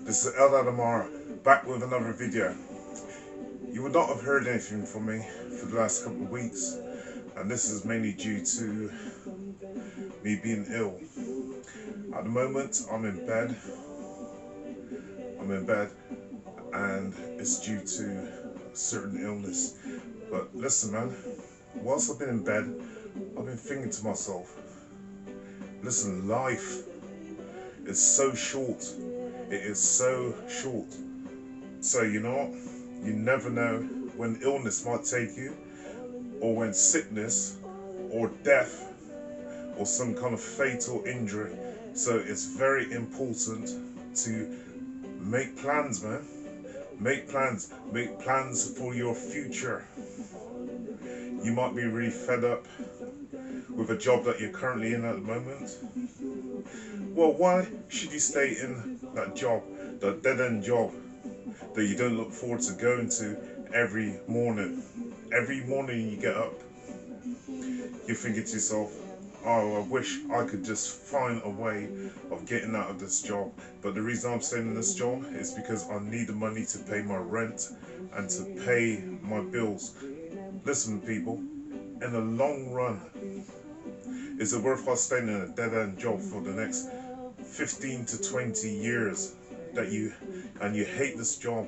This is Eldad Amara, back with another video. You would not have heard anything from me for the last couple of weeks, and this is mainly due to me being ill. At the moment, I'm in bed, and it's due to a certain illness. But listen, man, whilst I've been in bed, I've been thinking to myself, listen, life is so short. It is so short. So you know what? You never know when illness might take you, or when sickness, or death, or some kind of fatal injury. So it's very important to make plans, man. Make plans. Make plans for your future. You might be really fed up with a job that you're currently in at the moment. Well, why should you stay in that job, that dead-end job that you don't look forward to going to every morning? Every morning you get up, you're thinking to yourself, oh, I wish I could just find a way of getting out of this job. But the reason I'm staying in this job is because I need the money to pay my rent and to pay my bills. Listen, people, in the long run, is it worthwhile staying in a dead-end job for the next 15 to 20 years that you hate this job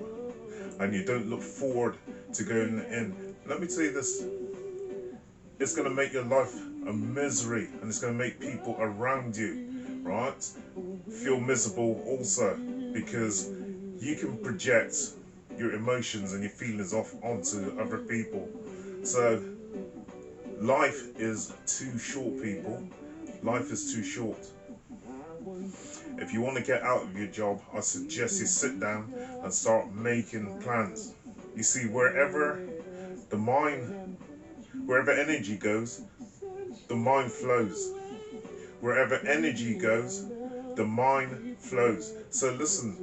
and you don't look forward to going in? Let me tell you this, it's going to make your life a misery, and it's going to make people around you, right, feel miserable also, because you can project your emotions and your feelings off onto other people. So life is too short, people. Life is too short. If you want to get out of your job, I suggest you sit down and start making plans. You see, wherever energy goes, the mind flows. Wherever energy goes, the mind flows. So listen,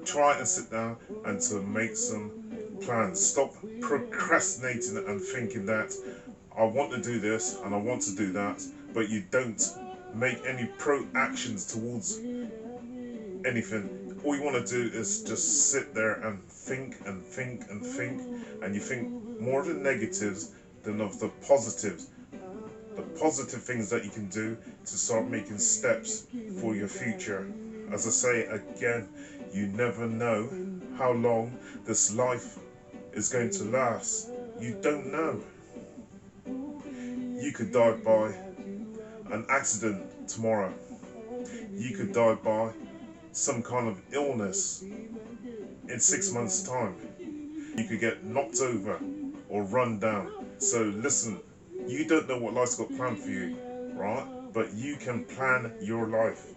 try and sit down and to make some plans. Stop procrastinating and thinking that I want to do this and I want to do that, but you don't make any actions towards anything. All you want to do is just sit there and think and think and think, and you think more of the negatives than of the positives. The positive things that you can do to start making steps for your future. As I say again, you never know how long this life is going to last. You don't know. You could die by an accident tomorrow. You could die by some kind of illness in 6 months' time. You could get knocked over or run down. So listen, you don't know what life's got planned for you, right? But you can plan your life.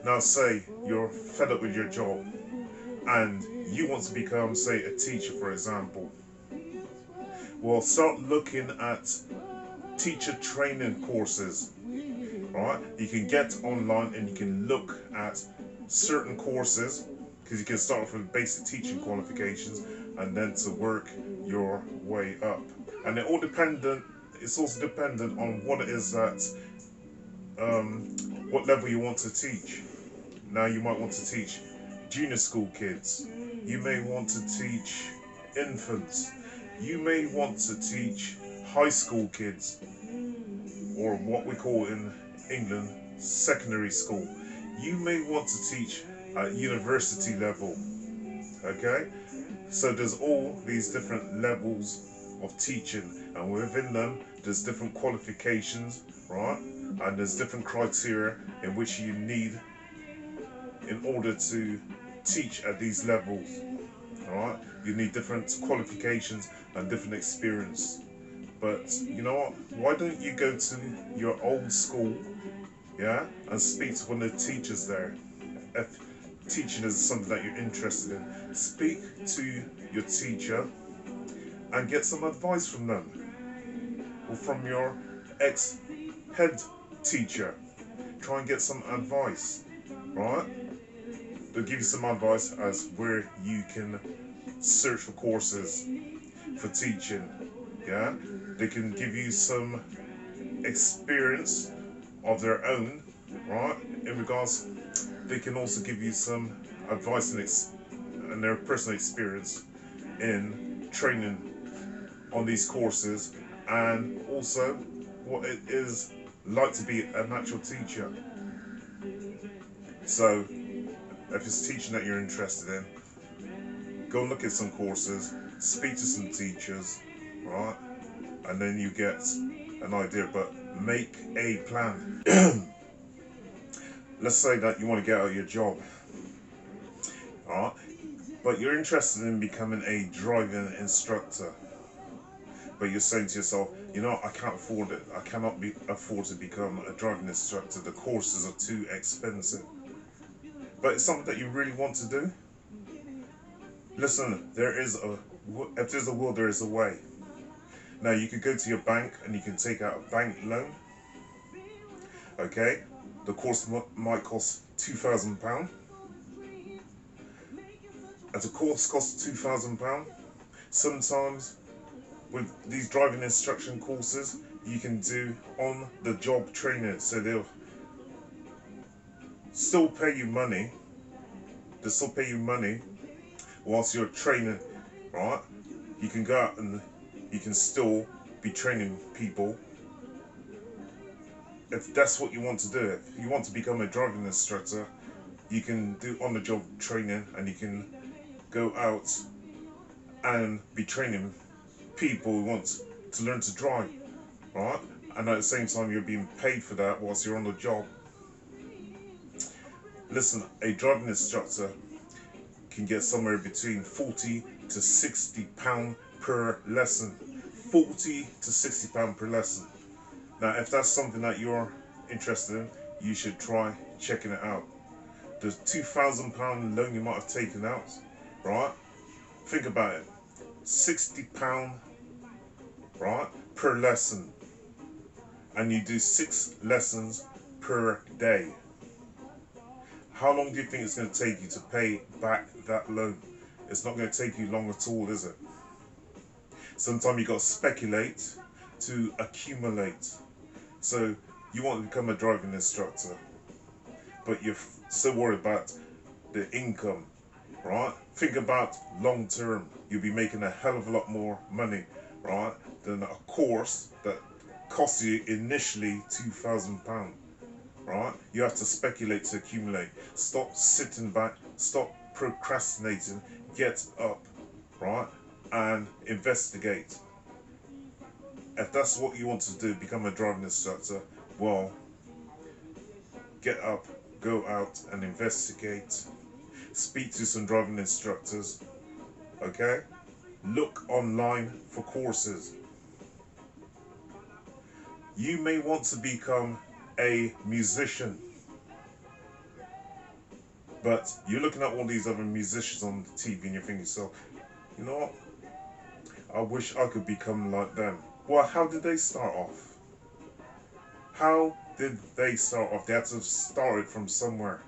Now say you're fed up with your job and you want to become, say, a teacher, for example. Well, start looking at teacher training courses, right? You can get online and you can look at certain courses, because you can start off with basic teaching qualifications and then to work your way up. And it's also dependent on what it is that, what level you want to teach. Now you might want to teach junior school kids. You may want to teach infants. You may want to teach high school kids, or what we call in England secondary school. You may want to teach at university level, okay? So there's all these different levels of teaching, and within them there's different qualifications, right? And there's different criteria in which you need in order to teach at these levels, alright? You need different qualifications and different experience. But you know what? Why don't you go to your old school, yeah, and speak to one of the teachers there? If teaching is something that you're interested in, speak to your teacher and get some advice from them, or from your ex-head teacher. Try and get some advice, right? They'll give you some advice as where you can search for courses for teaching, yeah? They can give you some experience of their own, right, in regards they can also give you some advice and their personal experience in training on these courses, and also what it is like to be an actual teacher. So if it's teaching that you're interested in, go and look at some courses, speak to some teachers, right? And then you get an idea, but make a plan. Let's say that you want to get out of your job, right? But you're interested in becoming a driving instructor. But you're saying to yourself, you know, I can't afford it. I cannot afford to become a driving instructor. The courses are too expensive. But it's something that you really want to do. Listen, if there's a will, there is a way. Now, you could go to your bank and you can take out a bank loan. Okay, the course might cost £2,000. As a course costs £2,000, sometimes with these driving instruction courses, you can do on-the-job training. So they'll still pay you money. They'll still pay you money whilst you're training, right? You can go out and you can still be training people. If that's what you want to do, if you want to become a driving instructor, you can do on-the-job training and you can go out and be training people who want to learn to drive, right? And at the same time, you're being paid for that whilst you're on the job. Listen, a driving instructor can get somewhere between £40 to £60 per lesson. £40 to £60 per lesson. Now, if that's something that you're interested in, you should try checking it out. The £2,000 loan you might have taken out, right? Think about it. £60, right, per lesson. And you do 6 lessons per day. How long do you think it's going to take you to pay back that loan? It's not going to take you long at all, is it? Sometimes you got to speculate to accumulate. So you want to become a driving instructor, but you're so worried about the income, right? Think about long term. You'll be making a hell of a lot more money, right, than a course that costs you initially £2,000, right? You have to speculate to accumulate. Stop sitting back, stop procrastinating, get up, right, and investigate. If that's what you want to do, become a driving instructor, well, get up, go out and investigate. Speak to some driving instructors, okay? Look online for courses. You may want to become a musician, but you're looking at all these other musicians on TV and you're thinking, so, you know what? I wish I could become like them. Well, how did they start off? How did they start off? They had to have started from somewhere.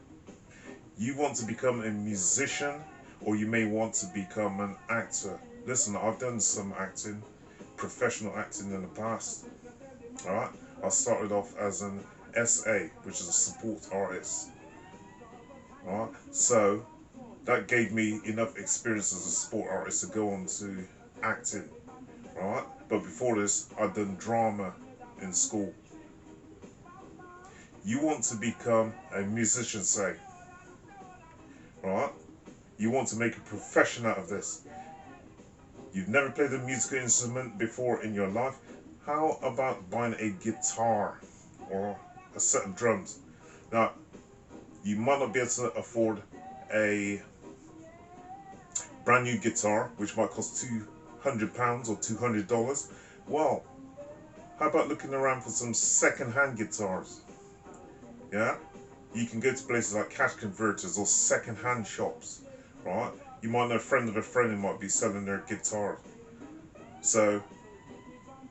You want to become a musician, or you may want to become an actor. Listen, I've done some acting, professional acting in the past. Alright? I started off as an SA, which is a support artist. Alright? So, that gave me enough experience as a support artist to go on to acting. Alright? But before this, I'd done drama in school. You want to become a musician, say. Right? You want to make a profession out of this. You've never played a musical instrument before in your life. How about buying a guitar or a set of drums? Now, you might not be able to afford a brand new guitar, which might cost £200 or $200. Well, how about looking around for some second-hand guitars? Yeah? You can go to places like cash converters or second-hand shops, right? You might know a friend of a friend who might be selling their guitar. So,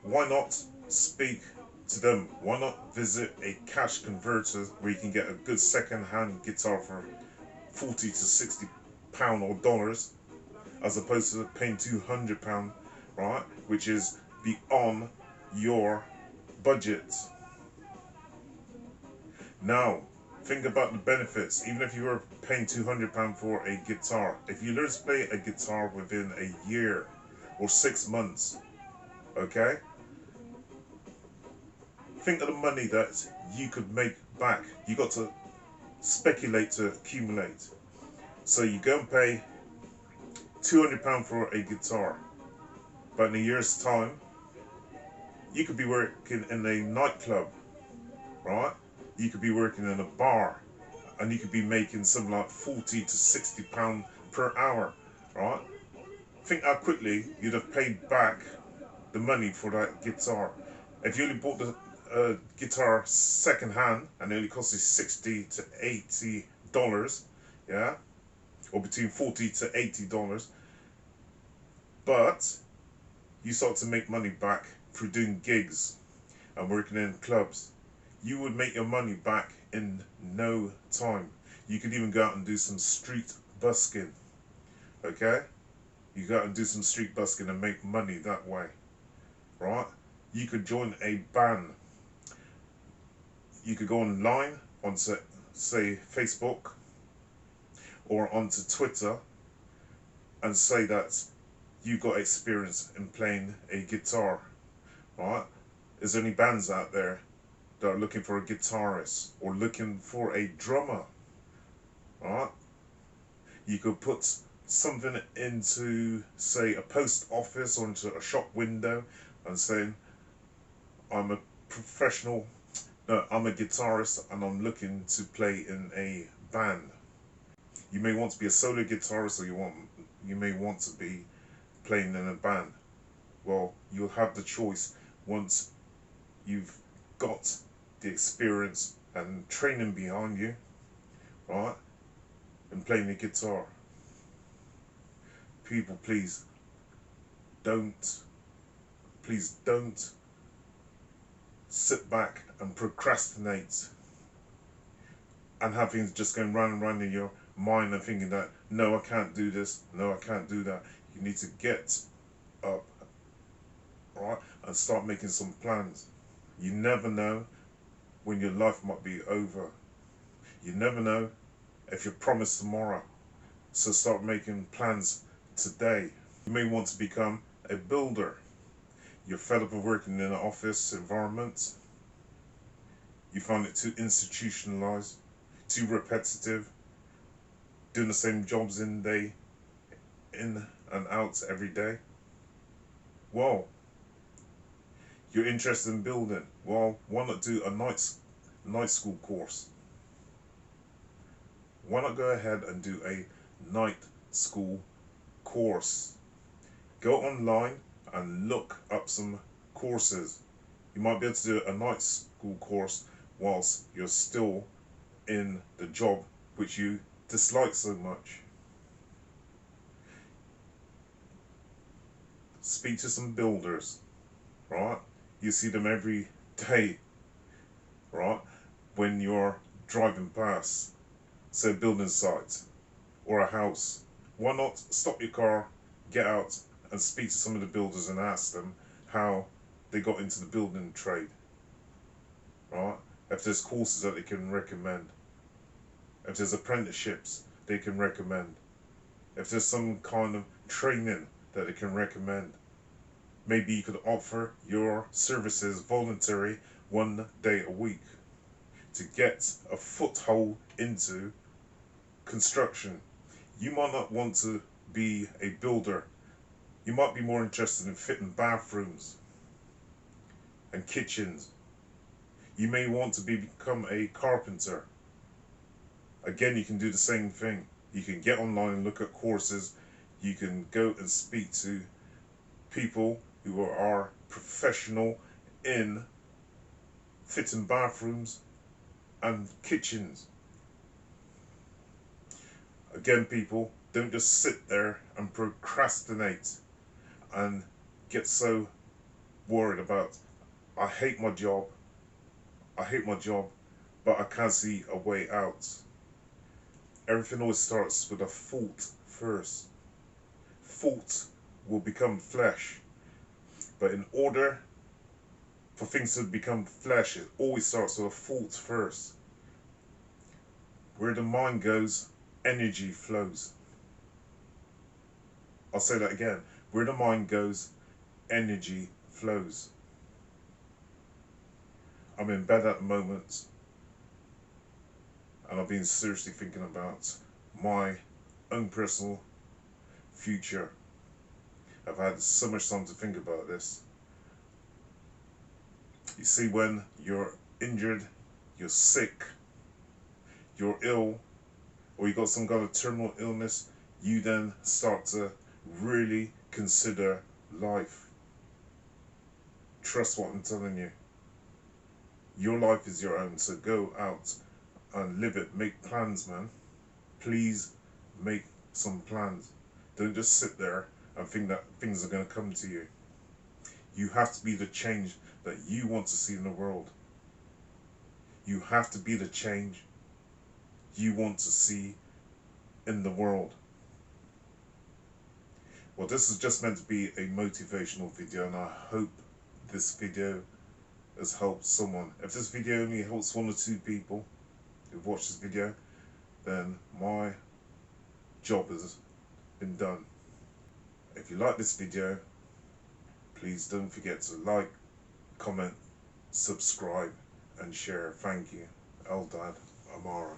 why not speak to them? Why not visit a cash converter where you can get a good second-hand guitar for £40 to £60 or dollars, as opposed to paying £200, right? Which is beyond your budget. Now, Think about the benefits. Even if you were paying £200 for a guitar, if you learn to play a guitar within a year or 6 months, okay? Think of the money that you could make back. You got to speculate to accumulate. So you go and pay £200 for a guitar, but in a year's time, you could be working in a nightclub, right? You could be working in a bar, and you could be making something like £40 to £60 per hour, right? Think how quickly you'd have paid back the money for that guitar. If you only bought the guitar second hand and it only cost you $60 to $80, yeah, or between $40 to $80, but you start to make money back through doing gigs and working in clubs, you would make your money back in no time. You could even go out and do some street busking, okay? You go out and do some street busking and make money that way, right? You could join a band. You could go online onto, say, Facebook or onto Twitter and say that you got experience in playing a guitar, right? Is there any bands out there that are looking for a guitarist or looking for a drummer, right? You could put something into, say, a post office or into a shop window and saying, I'm a professional, no, I'm a guitarist and I'm looking to play in a band. You may want to be a solo guitarist, or you may want to be playing in a band. Well, you'll have the choice once you've got the experience and training behind you, right, in playing the guitar. People, please don't sit back and procrastinate and have things just going round and round in your mind and thinking that, no, I can't do this, no, I can't do that. You need to get up, right, and start making some plans. You never know when your life might be over. You never know if you're promised tomorrow. So start making plans today. You may want to become a builder. You're fed up of working in an office environment. You find it too institutionalized, too repetitive, doing the same jobs in and out every day. Well, you're interested in building. Well, why not do a night school course? Why not go ahead and do a night school course? Go online and look up some courses. You might be able to do a night school course whilst you're still in the job which you dislike so much. Speak to some builders, right? You see them every day, right? When you're driving past, say, a building site or a house. Why not stop your car, get out and speak to some of the builders and ask them how they got into the building trade, right? If there's courses that they can recommend, if there's apprenticeships they can recommend, if there's some kind of training that they can recommend. Maybe you could offer your services voluntary 1 day a week to get a foothold into construction. You might not want to be a builder. You might be more interested in fitting bathrooms and kitchens. You may want to become a carpenter. Again, you can do the same thing. You can get online and look at courses. You can go and speak to people who are professional in fitting bathrooms and kitchens. Again, people, don't just sit there and procrastinate and get so worried about, I hate my job, but I can't see a way out. Everything always starts with a fault first. Fault will become flesh. But in order for things to become flesh, it always starts with a fault first. Where the mind goes, energy flows. I'll say that again. Where the mind goes, energy flows. I'm in bed at the moment, and I've been seriously thinking about my own personal future. I've had so much time to think about this. You see, when you're injured, you're sick, you're ill, or you got some kind of terminal illness, you then start to really consider life. Trust what I'm telling you. Your life is your own, so go out and live it. Make plans, man. Please make some plans. Don't just sit there and think that things are going to come to you. You have to be the change that you want to see in the world. You have to be the change you want to see in the world. Well, this is just meant to be a motivational video, and I hope this video has helped someone. If this video only helps 1 or 2 people who've watched this video, then my job has been done. If you like this video, please don't forget to like, comment, subscribe and share. Thank you. Eldad, Amara.